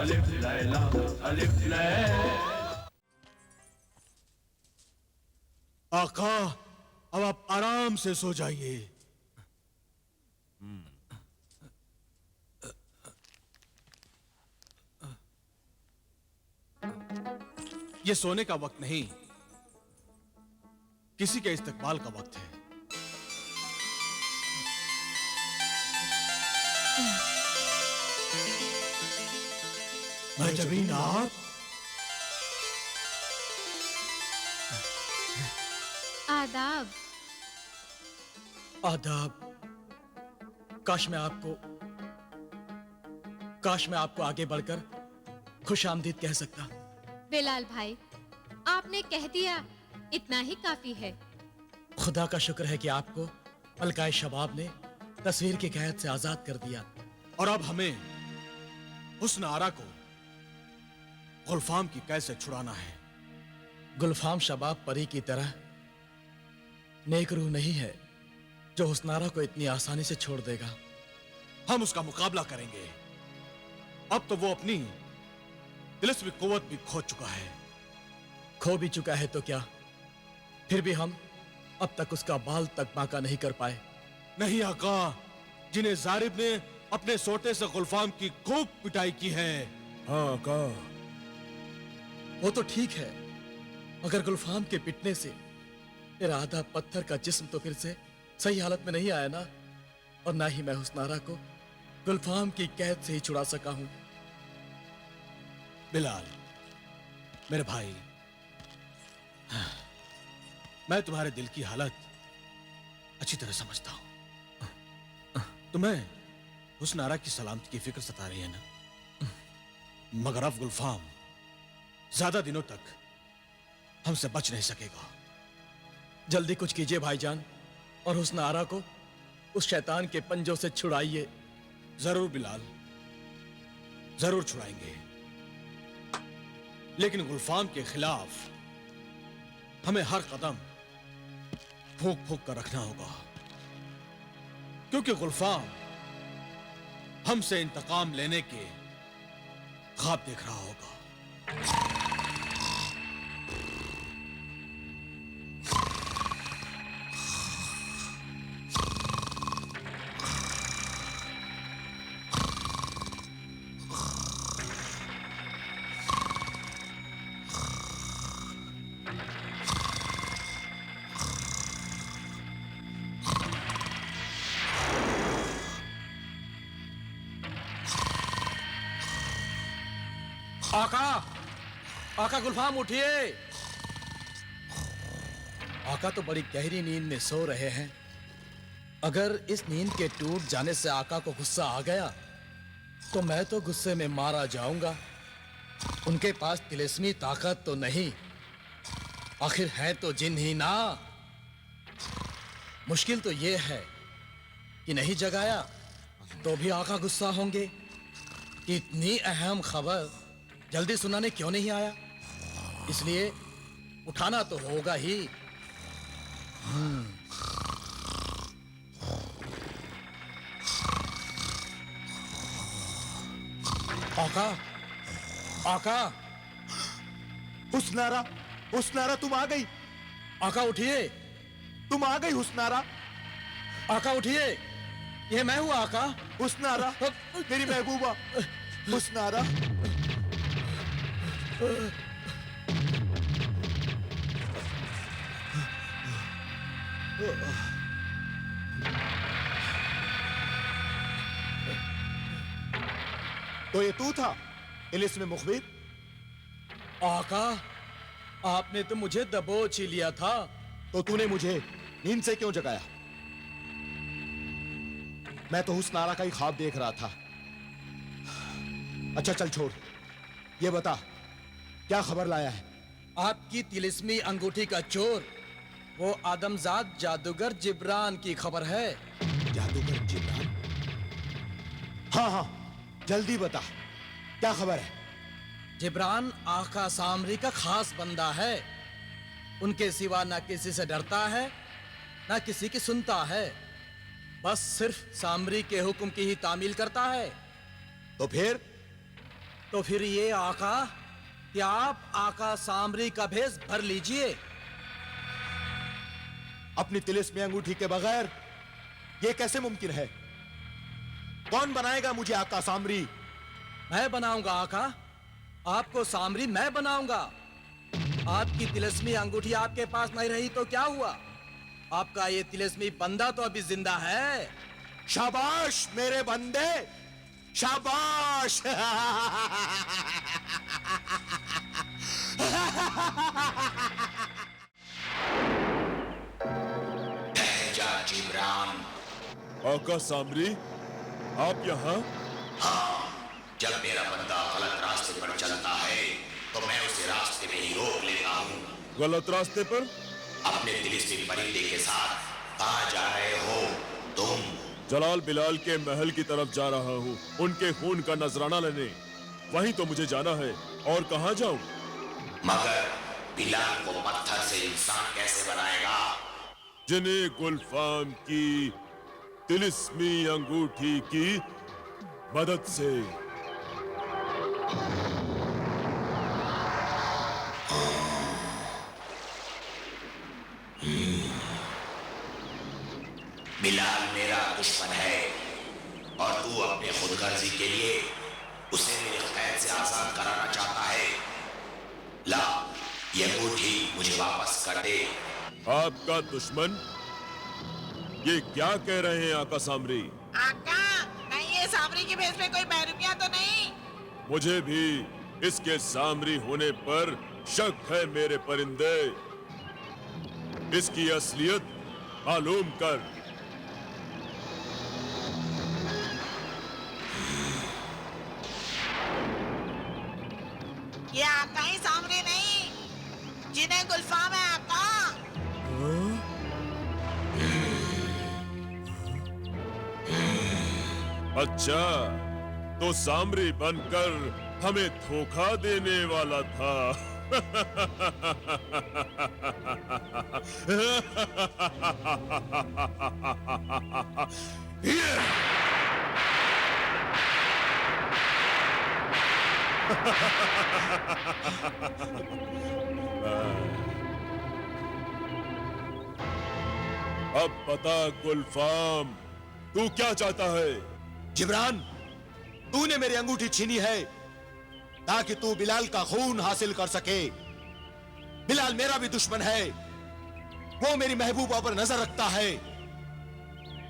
अलिफ लैला अलिफ लैला। आका, अब आप आराम से सो जाइए। ये सोने का वक्त नहीं, किसी के इस्तकबाल का वक्त है। महजबीन आप? आदाब। आदाब। काश मैं आपको आगे बढ़कर खुश आमदीद कह सकता। बिलाल भाई, आपने कह दिया, इतना ही काफी है। खुदा का शुक्र है कि आपको अलकाए शबाब ने तस्वीर की कैद से आजाद कर दिया। और अब हमें हुस्न आरा को गुलफाम की कैद से छुड़ाना है। गुलफाम शबाब परी की तरह नेक रूह नहीं है जो हुस्नारा को इतनी आसानी से छोड़ देगा। हम उसका मुकाबला करेंगे। अब तो वो अपनी तिलिस्मी कुव्वत भी खो चुका है। खो भी चुका है तो क्या, फिर भी हम अब तक उसका बाल तक बांका नहीं कर पाए। नहीं आका, जिन्हें जारिब ने अपने सोटे से गुलफाम की खूब पिटाई की है। हाँ आका, वो तो ठीक है, मगर गुलफाम के पिटने से मेरा आधा पत्थर का जिस्म तो फिर से सही हालत में नहीं आया ना, और ना ही मैं हुस्नारा को गुलफाम की कैद से ही छुड़ा सका हूं। बिलाल मेरे भाई, मैं तुम्हारे दिल की हालत अच्छी तरह समझता हूं। तुम्हें हुस्नारा की सलामती की फिक्र सता रही है ना, मगर अब गुलफाम ज्यादा दिनों तक हमसे बच नहीं सकेगा। जल्दी कुछ कीजिए भाईजान, और हुस्नारा को उस शैतान के पंजों से छुड़ाइए। जरूर बिलाल, जरूर छुड़ाएंगे, लेकिन गुलफाम के खिलाफ हमें हर कदम फूंक फूंक कर रखना होगा, क्योंकि गुलफाम हमसे इंतकाम लेने के ख्वाब देख रहा होगा। आका, आका गुलफाम उठिए। आका तो बड़ी गहरी नींद में सो रहे हैं। अगर इस नींद के टूट जाने से आका को गुस्सा आ गया तो मैं तो गुस्से में मारा जाऊंगा। उनके पास तिलिस्मी ताकत तो नहीं, आखिर है तो जिन ही ना। मुश्किल तो यह है कि नहीं जगाया तो भी आका गुस्सा होंगे कि इतनी अहम खबर जल्दी सुनाने क्यों नहीं आया। इसलिए उठाना तो होगा ही। आका, आका, हुस्नारा, हुस्नारा तुम आ गई। आका उठिए। तुम आ गई हुस्नारा। आका उठिए, ये मैं हूं आका। हुस्नारा, मेरी महबूबा। हुस्नारा, तो ये तू था तिलिस्मी मुखबिर? आका, आपने तो मुझे दबोच ही लिया था। तो तूने मुझे नींद से क्यों जगाया? मैं तो हुस्नारा का ही ख्वाब देख रहा था। अच्छा चल छोड़, ये बता क्या खबर लाया है? आपकी तिलिस्मी अंगूठी का चोर वो आदमजाद जादूगर जिब्रान की खबर है। जादूगर जिब्रान? हाँ हाँ, जल्दी बता, क्या खबर है? जिब्रान आका सामरी का खास बंदा है। उनके सिवा ना किसी से डरता है, ना किसी की सुनता है। बस सिर्फ सामरी के हुक्म की ही तामील करता है। तो फिर तो फिर ये आका, क्या आप आका सामरी का भेष भर लीजिए। अपनी तिलिस्मी अंगूठी के बगैर ये कैसे मुमकिन है? कौन बनाएगा मुझे आका सामरी? मैं बनाऊंगा आका, आपको सामरी मैं बनाऊंगा। आपकी तिलिस्मी अंगूठी आपके पास नहीं रही तो क्या हुआ? आपका ये तिलिस्मी बंदा तो अभी जिंदा है। शाबाश मेरे बंदे, शाबाश। जिब्रान, आका सामरी, आप यहाँ? हाँ, जब मेरा बंदा गलत रास्ते पर चलता है तो मैं उसे रास्ते में ही रोक लेता हूँ। गलत रास्ते पर? अपने तिलिस्मी परिंदे के साथ कहाँ जा रहे हो तुम? जलाल बिलाल के महल की तरफ जा रहा हूँ, उनके खून का नजराना लेने। वहीं तो मुझे जाना है, और कहाँ जाऊँ? मगर बिलाल को पत्थर से इंसान कैसे बनाएगा? जिन्हें गुलफाम की तिलिस्मी अंगूठी की मदद से। बिलाल मेरा दुश्मन है और तू अपने खुदगर्जी के लिए उसे मेरे कैद से आजाद कराना चाहता है। ला, ये अंगूठी मुझे वापस कर दे। आपका दुश्मन? ये क्या कह रहे हैं आका सामरी? आका, नहीं ये सामरी के भेष में कोई बहरूपिया तो नहीं? मुझे भी इसके सामरी होने पर शक है मेरे परिंदे। इसकी असलियत मालूम कर। ये आका ही सामरी नहीं, जिन्हें गुलफाम है आका। अच्छा, तो सामरी बनकर हमें धोखा देने वाला था। अब बता गुलफाम, तू क्या चाहता है? जिब्रान, तूने मेरी अंगूठी छीनी है ताकि तू बिलाल का खून हासिल कर सके। बिलाल मेरा भी दुश्मन है, वो मेरी महबूबा पर नजर रखता है।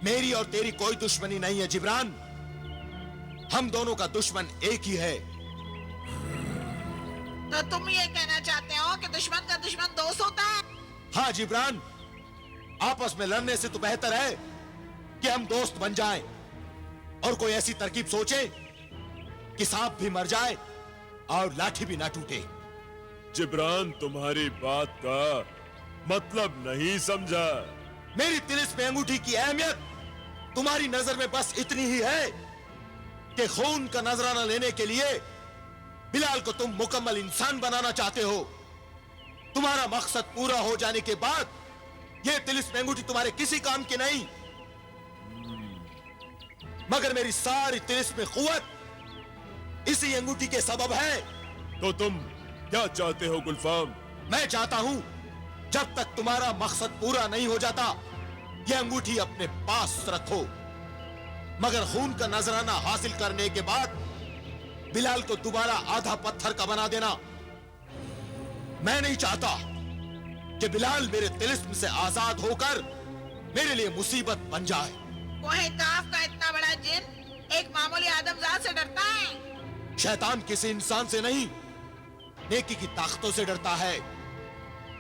मेरी और तेरी कोई दुश्मनी नहीं है जिब्रान, हम दोनों का दुश्मन एक ही है। तो तुम ये कहना चाहते हो कि दुश्मन का दुश्मन दोस्त होता है? हाँ जिब्रान, आपस में लड़ने से तो बेहतर है कि हम दोस्त बन जाएं और कोई ऐसी तरकीब सोचे कि सांप भी मर जाए और लाठी भी ना टूटे। जिब्रान, तुम्हारी बात का मतलब नहीं समझा। मेरी तिलिस्मी अंगूठी की अहमियत तुम्हारी नजर में बस इतनी ही है कि खून का नजराना लेने के लिए बिलाल को तुम मुकम्मल इंसान बनाना चाहते हो। तुम्हारा मकसद पूरा हो जाने के बाद यह तिलिस्मी अंगूठी तुम्हारे किसी काम की नहीं, मगर मेरी सारी तिलिस्मी कुव्वत इसी अंगूठी के सबब है। तो तुम क्या चाहते हो गुलफाम? मैं चाहता हूं जब तक तुम्हारा मकसद पूरा नहीं हो जाता यह अंगूठी अपने पास रखो, मगर खून का नजराना हासिल करने के बाद बिलाल को दोबारा आधा पत्थर का बना देना। मैं नहीं चाहता कि बिलाल मेरे तिलिस्म से आजाद होकर मेरे लिए मुसीबत बन जाए। कोहे काफ का इतना बड़ा जिन एक मामूली आदमजात से डरता है? शैतान किसी इंसान से नहीं, नेकी की ताकतों से डरता है।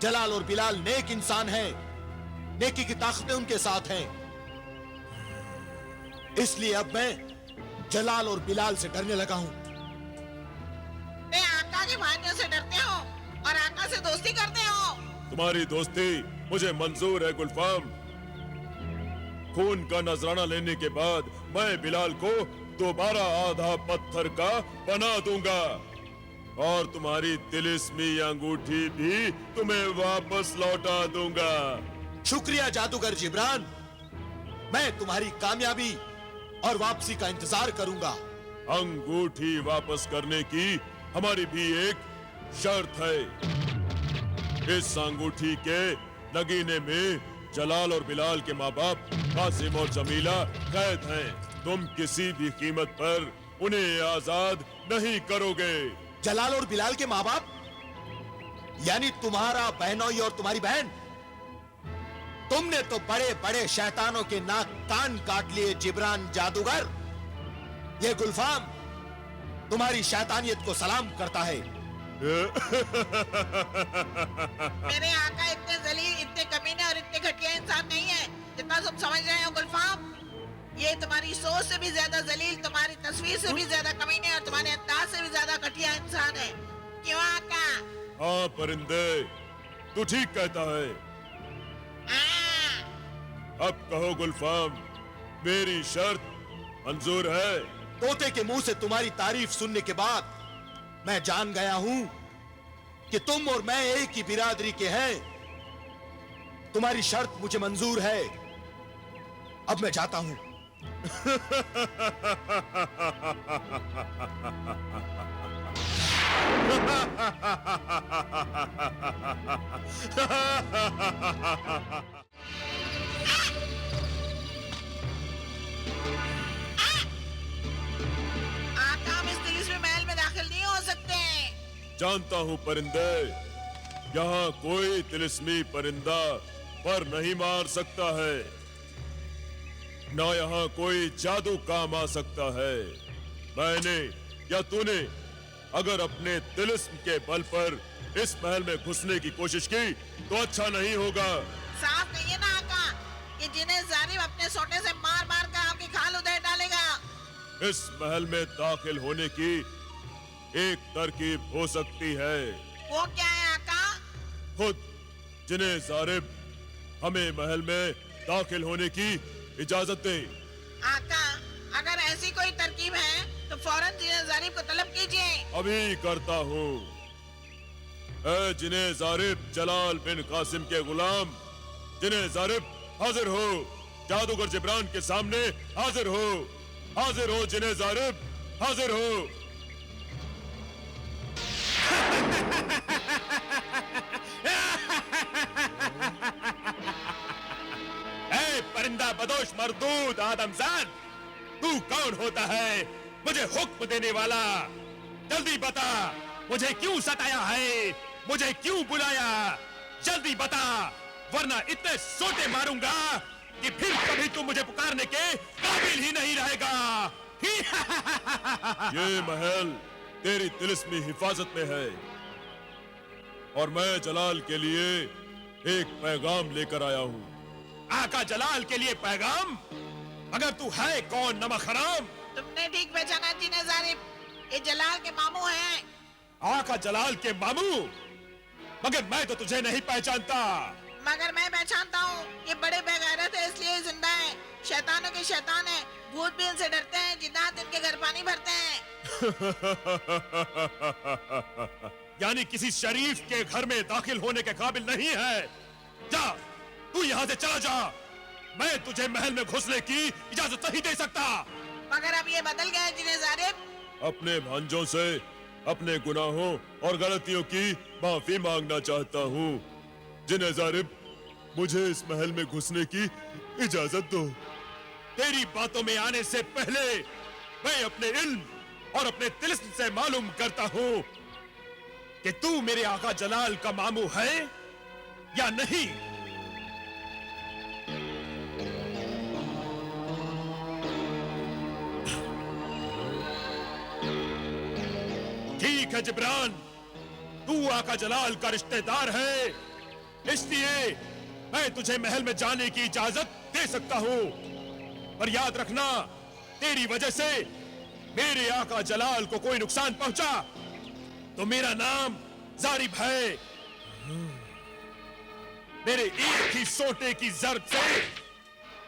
जलाल और बिलाल नेक इंसान हैं, नेकी की ताकतें उनके साथ हैं। इसलिए अब मैं जलाल और बिलाल से डरने लगा हूं। ते आका के भाइयों से डरते हो और आका से दोस्ती करते हो? तुम्हारी दोस्ती मुझे मंजूर है गुलफाम। खून का नजराना लेने के बाद मैं बिलाल को दोबारा आधा पत्थर का बना दूंगा और तुम्हारी तिलिस्मी अंगूठी भी तुम्हें वापस लौटा दूंगा। शुक्रिया जादूगर जिब्रान, मैं तुम्हारी कामयाबी और वापसी का इंतजार करूंगा। अंगूठी वापस करने की हमारी भी एक शर्त है। इस अंगूठी के नगीने में जलाल और बिलाल के माँ बाप कासिम और जमीला कैद हैं। तुम किसी भी कीमत पर उन्हें आजाद नहीं करोगे। जलाल और बिलाल के माँ बाप यानी तुम्हारा बहनोई और तुम्हारी बहन? तुमने तो बड़े बड़े शैतानों के नाक कान काट लिए जिब्रान जादूगर। ये गुलफाम तुम्हारी शैतानियत को सलाम करता है। मेरे आका इतने जलील, इतने कमीने और इतने घटिया इंसान नहीं है जितना तुम समझ रहे हो गुलफाम। ये तुम्हारी सोच से भी ज्यादा जलील, तुम्हारी तस्वीर से भी ज्यादा कमीने और तुम्हारे अंदाज से भी ज्यादा घटिया इंसान है। क्यों आका? हाँ परिंदे, तू ठीक कहता है। अब कहो गुलफाम, मेरी शर्त मंजूर है? तोते के मुंह से तुम्हारी तारीफ सुनने के बाद मैं जान गया हूं कि तुम और मैं एक ही बिरादरी के हैं। तुम्हारी शर्त मुझे मंजूर है। अब मैं जाता हूं। आका, हम इस तिलिस्मी महल में दाखिल नहीं हो सकते। जानता हूँ परिंदे, यहाँ कोई तिलिस्मी परिंदा पर नहीं मार सकता है, ना यहाँ कोई जादू काम आ सकता है। मैंने या तूने अगर अपने तिलिस्म के बल पर इस महल में घुसने की कोशिश की तो अच्छा नहीं होगा। साफ नहीं है ना आका, ये जिन्हें जालिम अपने सोटे से मार मार कर आपकी खाल उधेड़ डालेगा। इस महल में दाखिल होने की एक तरकीब हो सकती है। वो क्या है आका? खुद जिन्हें जारिब हमें महल में दाखिल होने की इजाजत दे। आका, अगर ऐसी कोई तरकीब है तो फौरन जिन्हें जारिब को तलब कीजिए। अभी करता हूँ। ऐ जिन्हें जारिब जलाल बिन कासिम के गुलाम, जिन्हें जारिब हाजिर हो, जादूगर जिब्रान के सामने हाजिर हो, हाजिर हो जिन्हें जारिब, हाजिर हो। ऐ परिंदा बदोश मरदूद आदमजाद, तू कौन होता है मुझे हुक्म देने वाला? जल्दी बता, मुझे क्यों सताया है, मुझे क्यों बुलाया? जल्दी बता, वरना इतने सोटे मारूंगा कि फिर कभी तू मुझे पुकारने के काबिल ही नहीं रहेगा। ये महल तेरी तिलिस्मी हिफाजत में है और मैं जलाल के लिए एक पैगाम लेकर आया हूँ। आका जलाल के लिए पैगाम? मगर तू है कौन नमक हराम? तुमने ठीक पहचाना जिन्हें जारिब, ये जलाल के मामू हैं। आका जलाल के मामू? मगर मैं तो तुझे नहीं पहचानता। मगर मैं पहचानता हूँ, ये बड़े बेगैरत है इसलिए जिंदा है। शैतानों के शैतान है, भूत भी इनसे डरते हैं, जिन्नात इनके घर पानी भरते हैं। यानी किसी शरीफ के घर में दाखिल होने के काबिल नहीं है। जा, तू यहाँ से चला जा। मैं तुझे महल में घुसने की इजाजत नहीं दे सकता। मगर अब ये बदल गया जिन्हें जारिब। अपने भांजों से अपने गुनाहों और गलतियों की माफी मांगना चाहता हूँ। जिन्हें जारिब, मुझे इस महल में घुसने की इजाजत दो। तेरी बातों में आने से पहले मैं अपने इल्म और अपने तिलिस्म से मालूम करता हूँ कि तू मेरे आका जलाल का मामू है या नहीं। ठीक है जिब्रान, तू आका जलाल का रिश्तेदार है, इसलिए मैं तुझे महल में जाने की इजाजत दे सकता हूं। पर याद रखना, तेरी वजह से मेरे आका जलाल को कोई नुकसान पहुंचा तो मेरा नाम जारिब है। मेरे एक ही सोटे की जर्ब से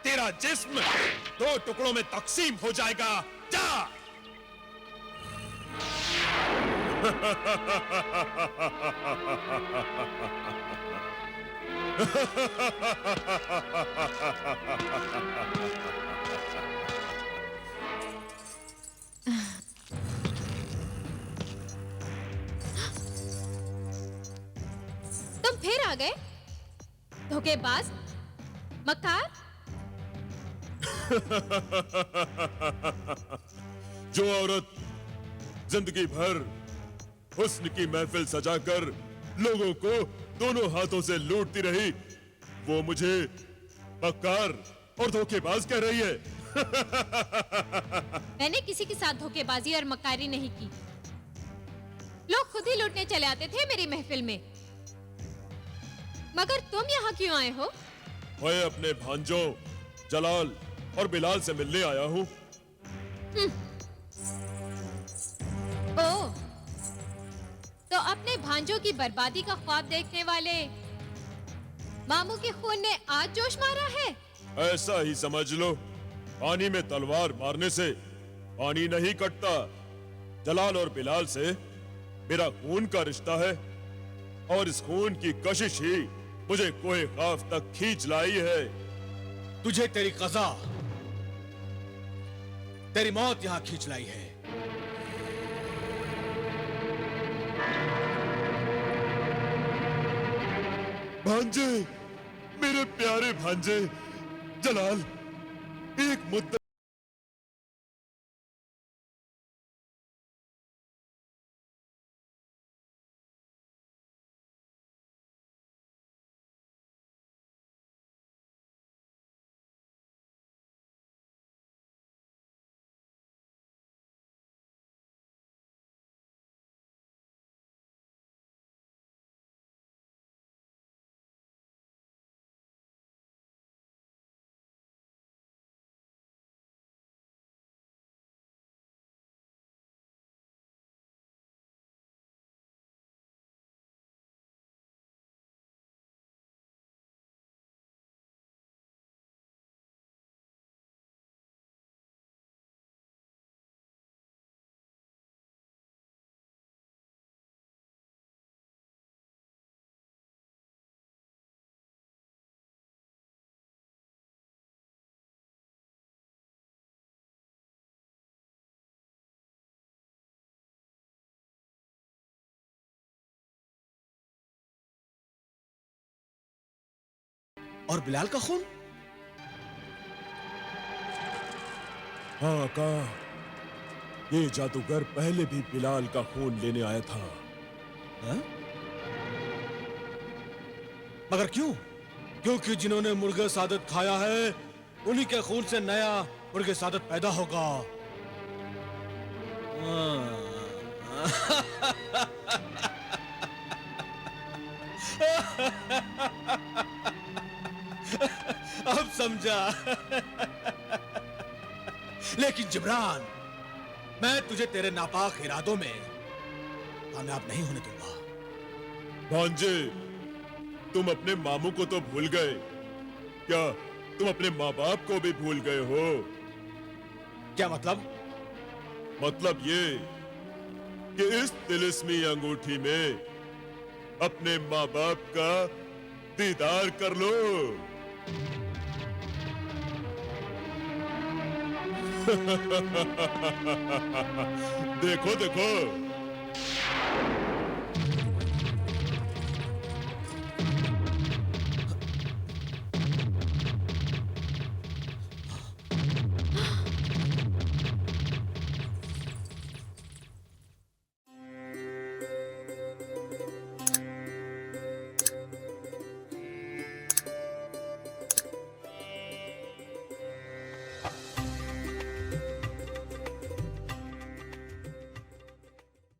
तेरा जिस्म 2 टुकड़ों में तकसीम हो जाएगा। जा। फिर आ गए धोखेबाज, मक्कार। जो औरत जिंदगी भर हुस्न की महफिल सजाकर लोगों को दोनों हाथों से लूटती रही, वो मुझे मक्कार और धोखेबाज कह रही है। मैंने किसी के साथ धोखेबाजी और मक्कारी नहीं की। लोग खुद ही लूटने चले आते थे मेरी महफिल में। मगर तुम यहाँ क्यों आए हो? मैं अपने भांजों जलाल और बिलाल से मिलने आया हूँ। ओह, तो अपने भांजों की बर्बादी का ख्वाब देखने वाले मामू के खून ने आज जोश मारा है? ऐसा ही समझ लो। पानी में तलवार मारने से पानी नहीं कटता। जलाल और बिलाल से मेरा खून का रिश्ता है और इस खून की कशिश ही मुझे कोहे खाफ तक खींच लाई है। तुझे तेरी कज़ा, तेरी मौत यहां खींच लाई है। भांजे, मेरे प्यारे भांजे जलाल, एक मुद्दा और बिलाल का खून? हाँ का, ये जादूगर पहले भी बिलाल का खून लेने आया था। हाँ? मगर क्यों? क्योंकि जिन्होंने मुर्गे सादत खाया है उन्हीं के खून से नया मुर्गे सादत पैदा होगा। अब समझा। लेकिन जिब्रान, मैं तुझे तेरे नापाक इरादों में कामयाब नहीं होने दूंगा। भांजे, तुम अपने मामू को तो भूल गए, क्या तुम अपने माँ बाप को भी भूल गए हो? क्या मतलब? मतलब ये कि इस तिलिस्मी अंगूठी में अपने माँ बाप का दीदार कर लो। देखो देखो,